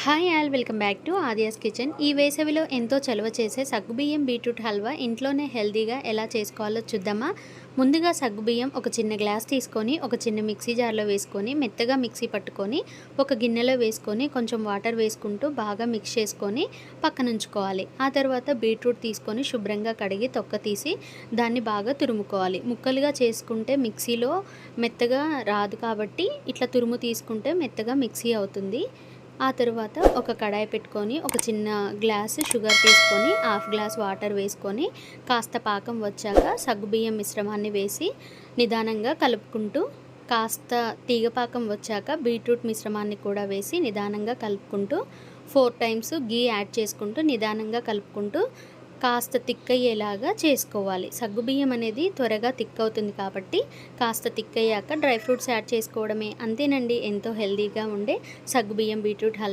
Hi all, welcome back to Aadiya's kitchen. ఈ వేసవిలో ఎంతో చలువ చేసే సగ్గుబియ్యం బీట్రూట్ హల్వా ఇంట్లోనే హెల్తీగా ఎలా చేసుకోవాలో చూద్దామా. ముందుగా సగ్గుబియ్యం ఒక చిన్న గ్లాస్ తీసుకొని ఒక చిన్న మిక్సీ జార్లో వేసుకొని మెత్తగా మిక్సీ పట్టుకొని ఒక గిన్నెలో వేసుకొని కొంచెం వాటర్ వేసుకుంటూ బాగా మిక్స్ చేసుకొని పక్కనుంచుకోవాలి. ఆ తర్వాత బీట్రూట్ తీసుకొని శుభ్రంగా కడిగి తొక్క తీసి దాన్ని బాగా తురుముకోవాలి. ముక్కలుగా చేసుకుంటే మిక్సీలో మెత్తగా రాదు కాబట్టి ఇట్లా తురుము తీసుకుంటే మెత్తగా మిక్సీ అవుతుంది. ఆ తర్వాత ఒక కడాయి పెట్టుకొని ఒక చిన్న గ్లాసు షుగర్ తీసుకొని హాఫ్ గ్లాస్ వాటర్ వేసుకొని కాస్త పాకం వచ్చాక సగ్గుబియ్యం మిశ్రమాన్ని వేసి నిదానంగా కలుపుకుంటూ కాస్త తీగపాకం వచ్చాక బీట్రూట్ మిశ్రమాన్ని కూడా వేసి నిదానంగా కలుపుకుంటూ 4 టైమ్స్ గీ యాడ్ చేసుకుంటూ నిదానంగా కలుపుకుంటూ కాస్త తిక్కయ్యేలాగా చేసుకోవాలి. సగ్గుబియ్యం అనేది త్వరగా థిక్ అవుతుంది కాబట్టి కాస్త తిక్కయ్యాక డ్రై ఫ్రూట్స్ యాడ్ చేసుకోవడమే. అంతేనండి, ఎంతో హెల్తీగా ఉండే సగ్గుబియ్యం బీట్రూట్ హల్వా